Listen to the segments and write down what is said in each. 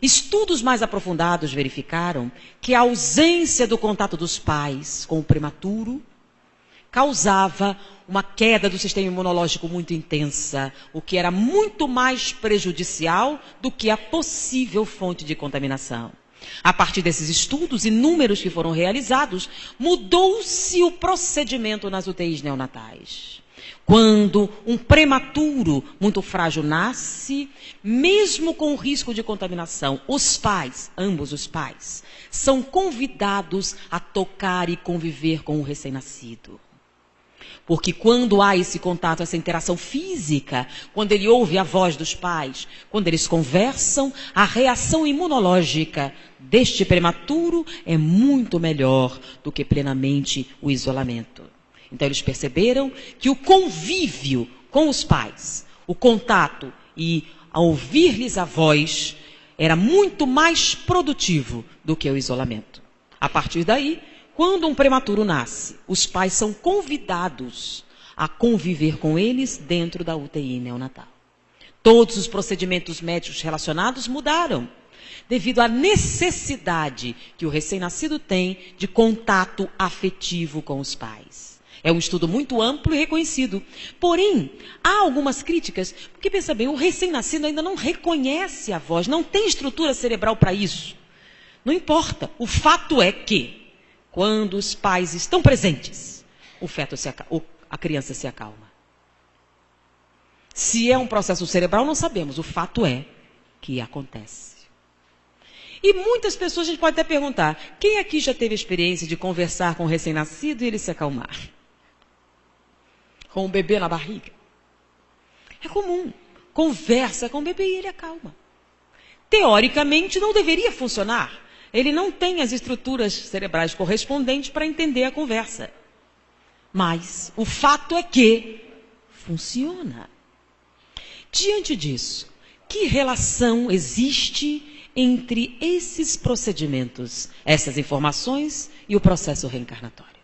Estudos mais aprofundados verificaram que a ausência do contato dos pais com o prematuro causava uma queda do sistema imunológico muito intensa, o que era muito mais prejudicial do que a possível fonte de contaminação. A partir desses estudos inúmeros que foram realizados, mudou-se o procedimento nas UTIs neonatais. Quando um prematuro muito frágil nasce, mesmo com o risco de contaminação, os pais, ambos os pais, são convidados a tocar e conviver com o recém-nascido. Porque quando há esse contato, essa interação física, quando ele ouve a voz dos pais, quando eles conversam, a reação imunológica deste prematuro é muito melhor do que plenamente o isolamento. Então eles perceberam que o convívio com os pais, o contato e a ouvir-lhes a voz, era muito mais produtivo do que o isolamento. A partir daí, quando um prematuro nasce, os pais são convidados a conviver com eles dentro da UTI neonatal. Todos os procedimentos médicos relacionados mudaram, devido à necessidade que o recém-nascido tem de contato afetivo com os pais. É um estudo muito amplo e reconhecido. Porém, há algumas críticas, porque pensa bem, o recém-nascido ainda não reconhece a voz, não tem estrutura cerebral para isso. Não importa, o fato é que, quando os pais estão presentes, a criança se acalma. Se é um processo cerebral, não sabemos. O fato é que acontece. E muitas pessoas, a gente pode até perguntar, quem aqui já teve a experiência de conversar com o recém-nascido e ele se acalmar? Com o bebê na barriga? É comum. Conversa com o bebê e ele acalma. Teoricamente, não deveria funcionar. Ele não tem as estruturas cerebrais correspondentes para entender a conversa. Mas o fato é que funciona. Diante disso, que relação existe entre esses procedimentos, essas informações e o processo reencarnatório?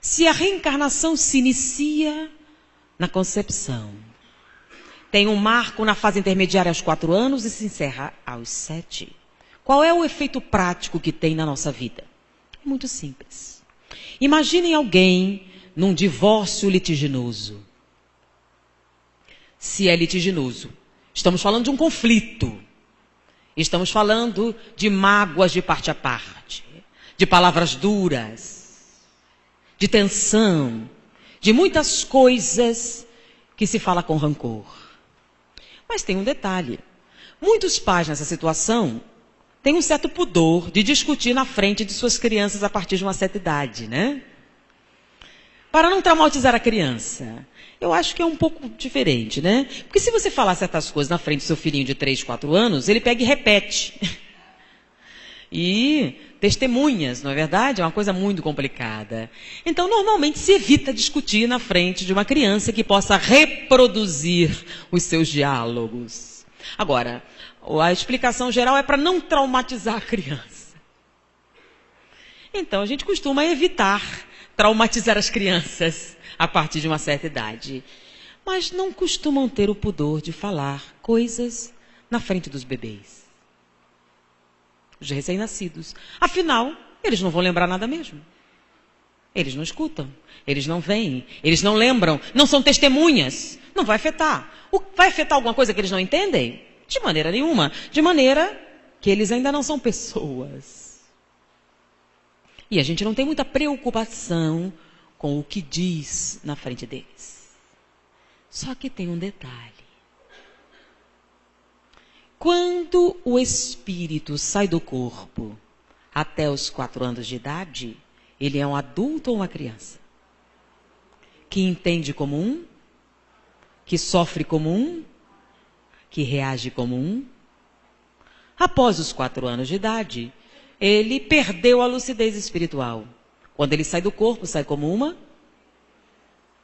Se a reencarnação se inicia na concepção, tem um marco na fase intermediária aos 4 anos e se encerra aos 7. Qual é o efeito prático que tem na nossa vida? É muito simples. Imaginem alguém num divórcio litiginoso. Se é litiginoso, estamos falando de um conflito. Estamos falando de mágoas de parte a parte, de palavras duras, de tensão, de muitas coisas que se fala com rancor. Mas tem um detalhe. Muitos pais nessa situação têm um certo pudor de discutir na frente de suas crianças a partir de uma certa idade, né? Para não traumatizar a criança. Eu acho que é um pouco diferente, né? Porque se você falar certas coisas na frente do seu filhinho de 3, 4 anos, ele pega e repete. E testemunhas, não é verdade? É uma coisa muito complicada. Então, normalmente se evita discutir na frente de uma criança que possa reproduzir os seus diálogos. Agora, a explicação geral é para não traumatizar a criança. Então, a gente costuma evitar traumatizar as crianças a partir de uma certa idade. Mas não costumam ter o pudor de falar coisas na frente dos bebês. Os recém-nascidos. Afinal, eles não vão lembrar nada mesmo. Eles não escutam, eles não veem, eles não lembram, não são testemunhas. Não vai afetar. Vai afetar alguma coisa que eles não entendem? De maneira nenhuma. De maneira que eles ainda não são pessoas. E a gente não tem muita preocupação com o que diz na frente deles. Só que tem um detalhe. Quando o espírito sai do corpo até os 4 anos de idade, ele é um adulto ou uma criança? Que entende como um? Que sofre como um? Que reage como um? Após os 4 anos de idade, ele perdeu a lucidez espiritual. Quando ele sai do corpo, sai como uma?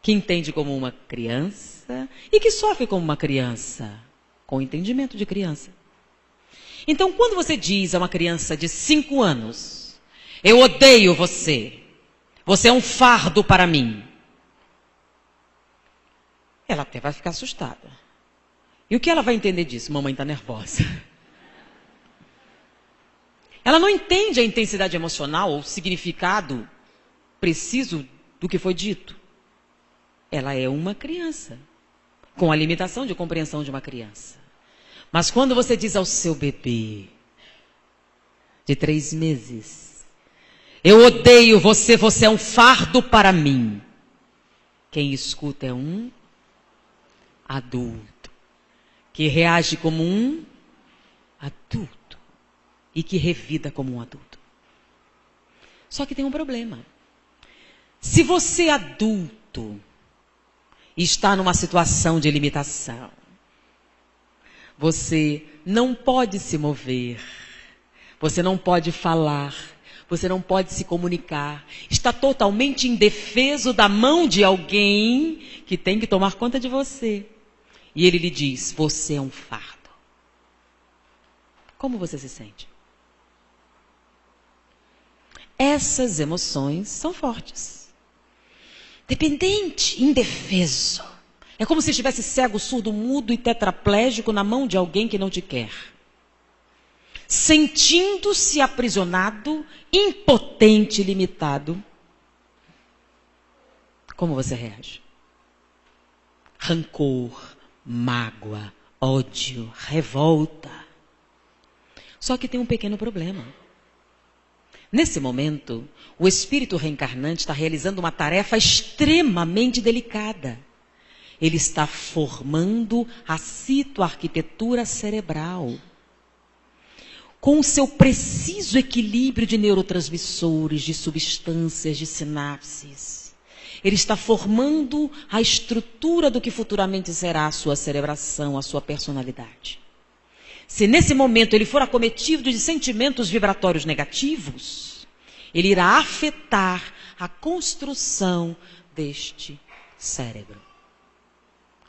Que entende como uma criança e que sofre como uma criança. Com o entendimento de criança. Então, quando você diz a uma criança de 5 anos, eu odeio você, você é um fardo para mim, ela até vai ficar assustada. E o que ela vai entender disso? Mamãe está nervosa. Ela não entende a intensidade emocional ou o significado preciso do que foi dito. Ela é uma criança, com a limitação de compreensão de uma criança. Mas quando você diz ao seu bebê de 3 meses, eu odeio você, você é um fardo para mim. Quem escuta é um adulto, que reage como um adulto e que revida como um adulto. Só que tem um problema. Se você adulto está numa situação de limitação, você não pode se mover, você não pode falar, você não pode se comunicar, está totalmente indefeso da mão de alguém que tem que tomar conta de você. E ele lhe diz, você é um fardo. Como você se sente? Essas emoções são fortes. Dependente, indefeso. É como se estivesse cego, surdo, mudo e tetraplégico na mão de alguém que não te quer. Sentindo-se aprisionado, impotente, limitado. Como você reage? Rancor, mágoa, ódio, revolta. Só que tem um pequeno problema. Nesse momento, o espírito reencarnante está realizando uma tarefa extremamente delicada. Ele está formando a citoarquitetura cerebral. Com o seu preciso equilíbrio de neurotransmissores, de substâncias, de sinapses. Ele está formando a estrutura do que futuramente será a sua cerebração, a sua personalidade. Se nesse momento ele for acometido de sentimentos vibratórios negativos, ele irá afetar a construção deste cérebro.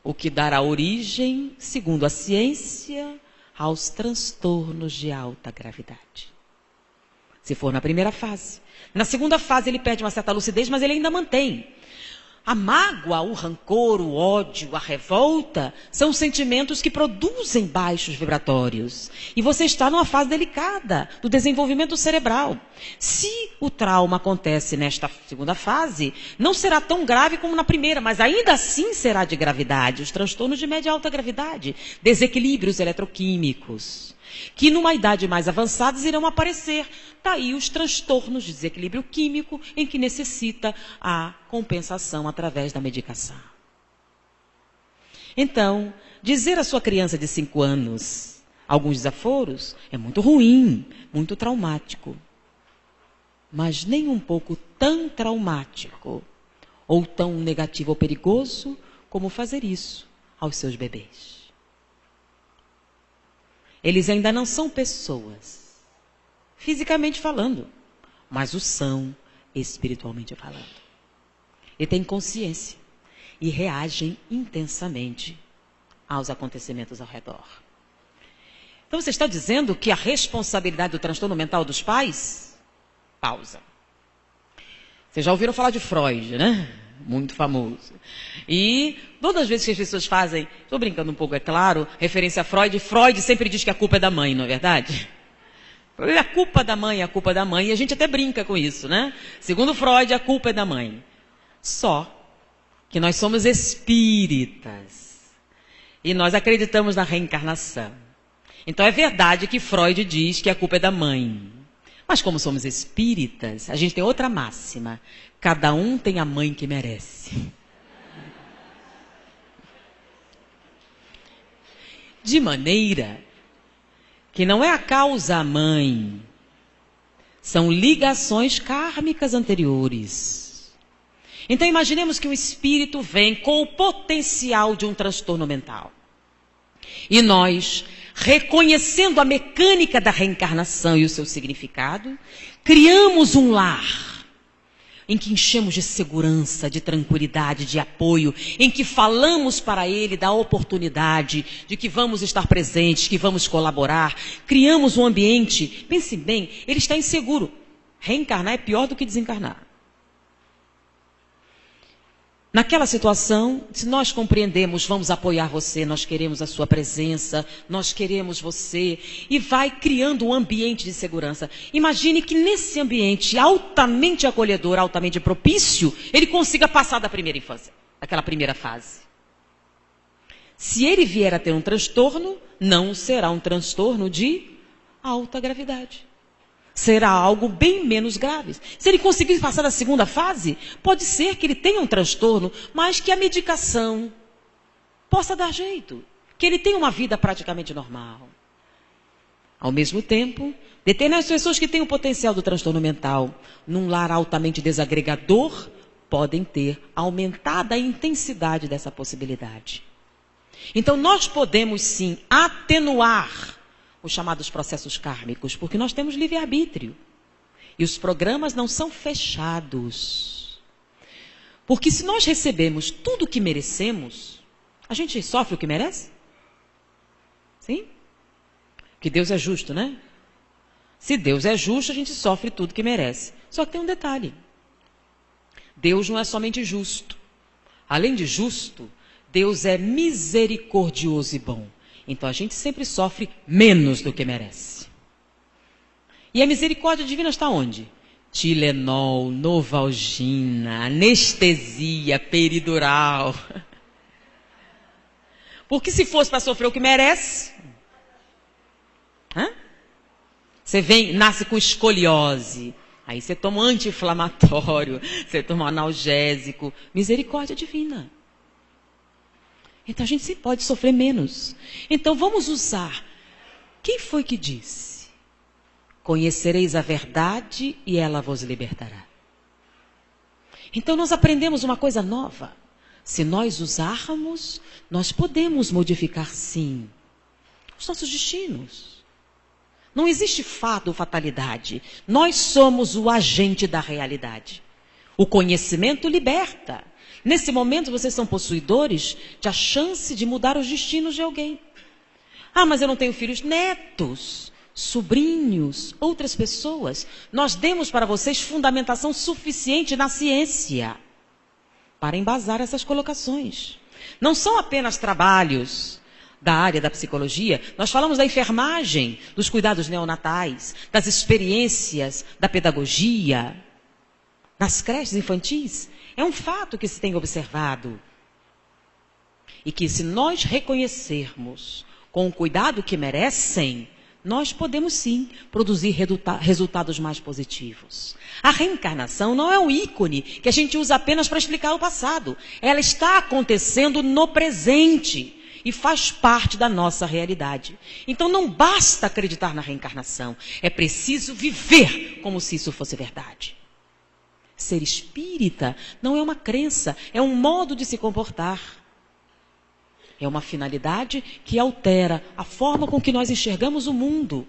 O que dará origem, segundo a ciência, aos transtornos de alta gravidade. Se for na primeira fase. Na segunda fase ele perde uma certa lucidez, mas ele ainda mantém. A mágoa, o rancor, o ódio, a revolta, são sentimentos que produzem baixos vibratórios. E você está numa fase delicada do desenvolvimento cerebral. Se o trauma acontece nesta segunda fase, não será tão grave como na primeira, mas ainda assim será de gravidade. Os transtornos de média e alta gravidade, desequilíbrios eletroquímicos, que numa idade mais avançada irão aparecer. Daí os transtornos de desequilíbrio químico em que necessita a compensação através da medicação. Então, dizer à sua criança de 5 anos alguns desaforos é muito ruim, muito traumático. Mas nem um pouco tão traumático ou tão negativo ou perigoso como fazer isso aos seus bebês. Eles ainda não são pessoas, fisicamente falando, mas o são espiritualmente falando. E têm consciência e reagem intensamente aos acontecimentos ao redor. Então você está dizendo que a responsabilidade do transtorno mental dos pais? Pausa. Vocês já ouviram falar de Freud, né? Muito famoso. E todas as vezes que as pessoas fazem, estou brincando um pouco, é claro, referência a Freud, Freud sempre diz que a culpa é da mãe, não é verdade? A culpa da mãe é a culpa da mãe, e a gente até brinca com isso, né? Segundo Freud, a culpa é da mãe. Só que nós somos espíritas e nós acreditamos na reencarnação. Então é verdade que Freud diz que a culpa é da mãe. Mas como somos espíritas, a gente tem outra máxima. Cada um tem a mãe que merece. De maneira que não é a causa a mãe, são ligações kármicas anteriores. Então imaginemos que um espírito vem com o potencial de um transtorno mental. E nós, reconhecendo a mecânica da reencarnação e o seu significado, criamos um lar em que enchemos de segurança, de tranquilidade, de apoio, em que falamos para ele da oportunidade, de que vamos estar presentes, que vamos colaborar. Criamos um ambiente, pense bem, ele está inseguro. Reencarnar é pior do que desencarnar. Naquela situação, se nós compreendemos, vamos apoiar você, nós queremos a sua presença, nós queremos você, e vai criando um ambiente de segurança. Imagine que nesse ambiente altamente acolhedor, altamente propício, ele consiga passar da primeira infância, daquela primeira fase. Se ele vier a ter um transtorno, não será um transtorno de alta gravidade. Será algo bem menos grave. Se ele conseguir passar da segunda fase, pode ser que ele tenha um transtorno, mas que a medicação possa dar jeito. Que ele tenha uma vida praticamente normal. Ao mesmo tempo, determinadas pessoas que têm o potencial do transtorno mental num lar altamente desagregador, podem ter aumentada a intensidade dessa possibilidade. Então, nós podemos sim atenuar os chamados processos kármicos, porque nós temos livre-arbítrio. E os programas não são fechados. Porque se nós recebemos tudo o que merecemos, a gente sofre o que merece? Sim? Que Deus é justo, né? Se Deus é justo, a gente sofre tudo que merece. Só que tem um detalhe. Deus não é somente justo. Além de justo, Deus é misericordioso e bom. Então a gente sempre sofre menos do que merece. E a misericórdia divina está onde? Tilenol, Novalgina, anestesia peridural. Porque se fosse para sofrer o que merece, você nasce com escoliose, aí você toma um anti-inflamatório, você toma um analgésico, misericórdia divina. Então a gente sempre pode sofrer menos. Então vamos usar. Quem foi que disse? Conhecereis a verdade e ela vos libertará. Então nós aprendemos uma coisa nova. Se nós usarmos, nós podemos modificar sim os nossos destinos. Não existe fato ou fatalidade. Nós somos o agente da realidade. O conhecimento liberta. Nesse momento, vocês são possuidores de a chance de mudar os destinos de alguém. Ah, mas eu não tenho filhos, netos, sobrinhos, outras pessoas. Nós demos para vocês fundamentação suficiente na ciência para embasar essas colocações. Não são apenas trabalhos da área da psicologia. Nós falamos da enfermagem, dos cuidados neonatais, das experiências da pedagogia, nas creches infantis. É um fato que se tem observado. E que se nós reconhecermos com o cuidado que merecem, nós podemos sim produzir resultados mais positivos. A reencarnação não é um ícone que a gente usa apenas para explicar o passado. Ela está acontecendo no presente e faz parte da nossa realidade. Então não basta acreditar na reencarnação, é preciso viver como se isso fosse verdade. Ser espírita não é uma crença, é um modo de se comportar. É uma finalidade que altera a forma com que nós enxergamos o mundo,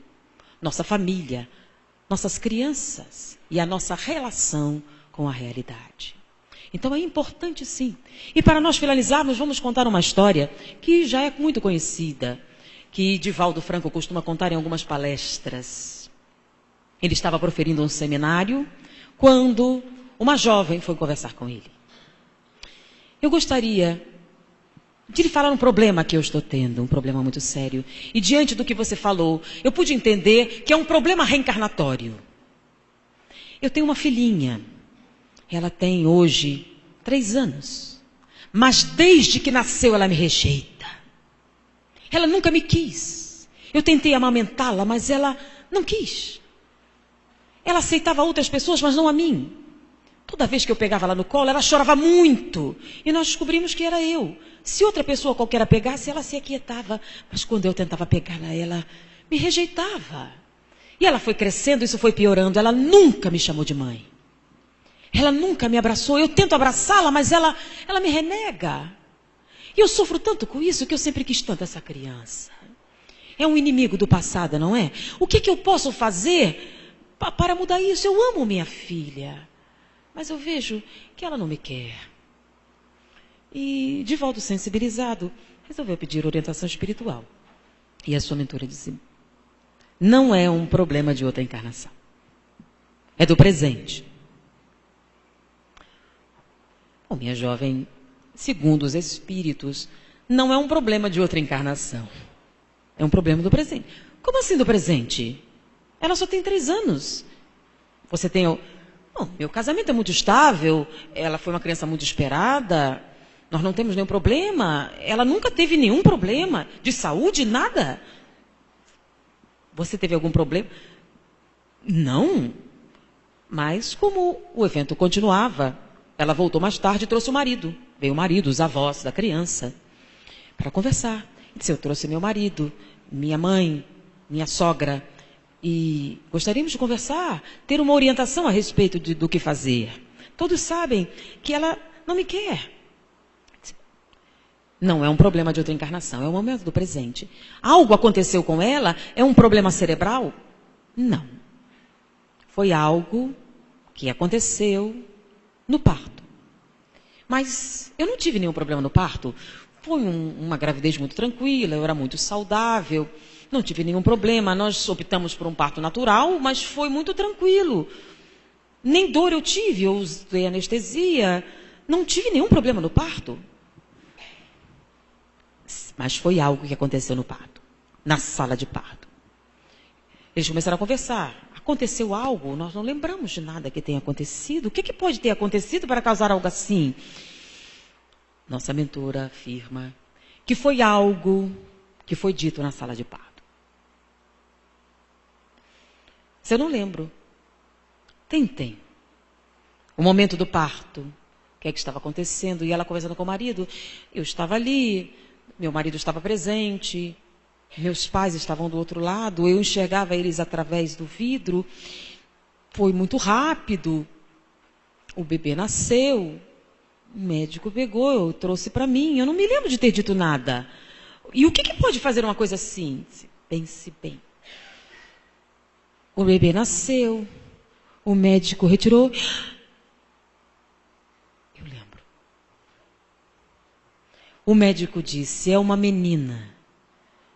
nossa família, nossas crianças e a nossa relação com a realidade. Então é importante sim. E para nós finalizarmos, vamos contar uma história que já é muito conhecida, que Divaldo Franco costuma contar em algumas palestras. Ele estava proferindo um seminário quando uma jovem foi conversar com ele. Eu gostaria de lhe falar um problema que eu estou tendo, um problema muito sério. E diante do que você falou, eu pude entender que é um problema reencarnatório. Eu tenho uma filhinha. Ela tem hoje 3 anos. Mas desde que nasceu ela me rejeita. Ela nunca me quis. Eu tentei amamentá-la, mas ela não quis. Ela aceitava outras pessoas, mas não a mim. Toda vez que eu pegava ela no colo, ela chorava muito. E nós descobrimos que era eu. Se outra pessoa qualquer a pegasse, ela se aquietava. Mas quando eu tentava pegá-la, ela me rejeitava. E ela foi crescendo, isso foi piorando. Ela nunca me chamou de mãe. Ela nunca me abraçou. Eu tento abraçá-la, mas ela me renega. E eu sofro tanto com isso que eu sempre quis tanto essa criança. É um inimigo do passado, não é? O que eu posso fazer para mudar isso? Eu amo minha filha. Mas eu vejo que ela não me quer. E Divaldo, sensibilizado, resolveu pedir orientação espiritual. E a sua mentora disse: não é um problema de outra encarnação. É do presente. Bom, minha jovem, segundo os espíritos, não é um problema de outra encarnação. É um problema do presente. Como assim do presente? Ela só tem 3 anos. Você tem... Bom, meu casamento é muito estável, ela foi uma criança muito esperada, nós não temos nenhum problema, ela nunca teve nenhum problema de saúde, nada. Você teve algum problema? Não. Mas como o evento continuava, ela voltou mais tarde e trouxe o marido. Veio o marido, os avós da criança, para conversar. E disse, eu trouxe meu marido, minha mãe, minha sogra, e gostaríamos de conversar, ter uma orientação a respeito do que fazer. Todos sabem que ela não me quer. Não é um problema de outra encarnação, é o momento do presente. Algo aconteceu com ela? É um problema cerebral? Não. Foi algo que aconteceu no parto. Mas eu não tive nenhum problema no parto. Foi uma gravidez muito tranquila, eu era muito saudável, não tive nenhum problema. Nós optamos por um parto natural, mas foi muito tranquilo. Nem dor eu tive, eu usei anestesia, não tive nenhum problema no parto. Mas foi algo que aconteceu no parto, na sala de parto. Eles começaram a conversar. Aconteceu algo? Nós não lembramos de nada que tenha acontecido. O que pode ter acontecido para causar algo assim? Nossa mentora afirma que foi algo que foi dito na sala de parto. Se eu não lembro, tentem. O momento do parto, o que é que estava acontecendo? E ela conversando com o marido, eu estava ali, meu marido estava presente, meus pais estavam do outro lado, eu enxergava eles através do vidro. Foi muito rápido. O bebê nasceu, o médico pegou, trouxe para mim. Eu não me lembro de ter dito nada. E o que pode fazer uma coisa assim? Pense bem. O bebê nasceu, o médico retirou. Eu lembro. O médico disse, é uma menina.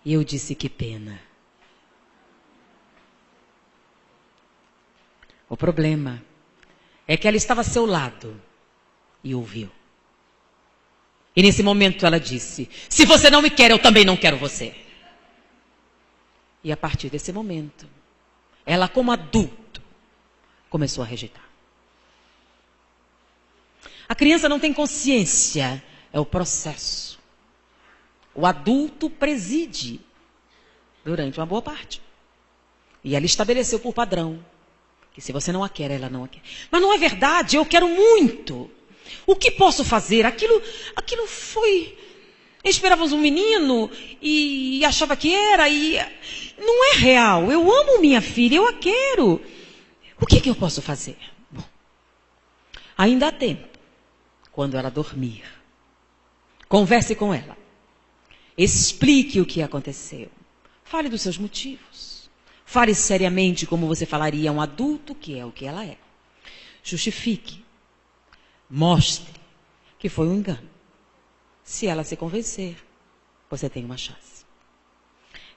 E eu disse, que pena. O problema é que ela estava a seu lado e ouviu. E nesse momento ela disse, se você não me quer, eu também não quero você. E a partir desse momento, ela como adulto, começou a rejeitar. A criança não tem consciência, é o processo. O adulto preside durante uma boa parte. E ela estabeleceu por padrão que se você não a quer, ela não a quer. Mas não é verdade, eu quero muito. O que posso fazer? Aquilo foi... Esperávamos um menino e achava que era e... Não é real, eu amo minha filha, eu a quero. O que eu posso fazer? Bom, ainda há tempo, quando ela dormir. Converse com ela. Explique o que aconteceu. Fale dos seus motivos. Fale seriamente como você falaria a um adulto, que é o que ela é. Justifique. Mostre que foi um engano. Se ela se convencer, você tem uma chance.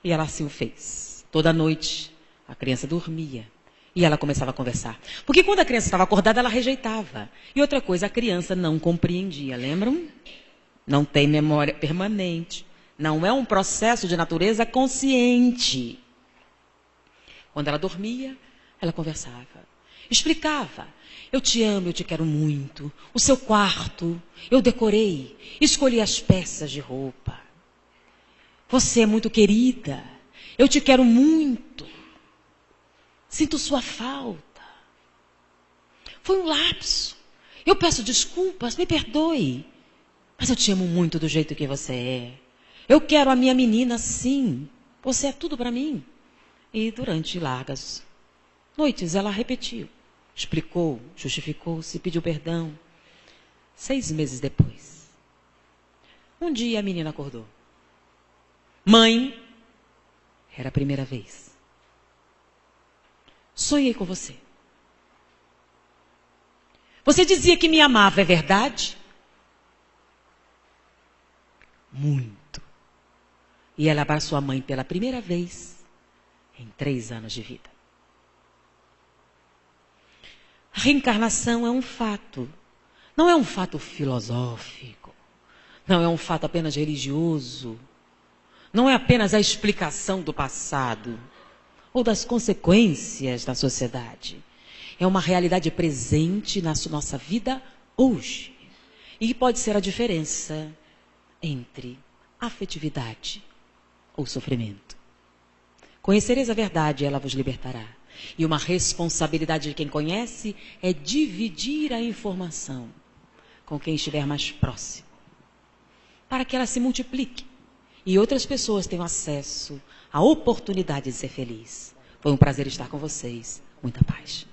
E ela assim o fez. Toda noite, a criança dormia. E ela começava a conversar. Porque quando a criança estava acordada, ela rejeitava. E outra coisa, a criança não compreendia. Lembram? Não tem memória permanente. Não é um processo de natureza consciente. Quando ela dormia, ela conversava. Explicava. Eu te amo, eu te quero muito. O seu quarto, eu decorei. Escolhi as peças de roupa. Você é muito querida. Eu te quero muito. Sinto sua falta. Foi um lapso. Eu peço desculpas, me perdoe. Mas eu te amo muito do jeito que você é. Eu quero a minha menina sim. Você é tudo para mim. E durante largas noites ela repetiu. Explicou, justificou-se, pediu perdão. 6 meses depois. Um dia a menina acordou. Mãe, era a primeira vez. Sonhei com você. Você dizia que me amava, é verdade? Muito. E ela abraçou a mãe pela primeira vez em 3 anos de vida. A reencarnação é um fato. Não é um fato filosófico. Não é um fato apenas religioso. Não é apenas a explicação do passado ou das consequências da sociedade. É uma realidade presente na nossa vida hoje. E pode ser a diferença entre afetividade ou sofrimento. Conhecereis a verdade, ela vos libertará. E uma responsabilidade de quem conhece é dividir a informação com quem estiver mais próximo, para que ela se multiplique e outras pessoas tenham acesso à oportunidade de ser feliz. Foi um prazer estar com vocês. Muita paz.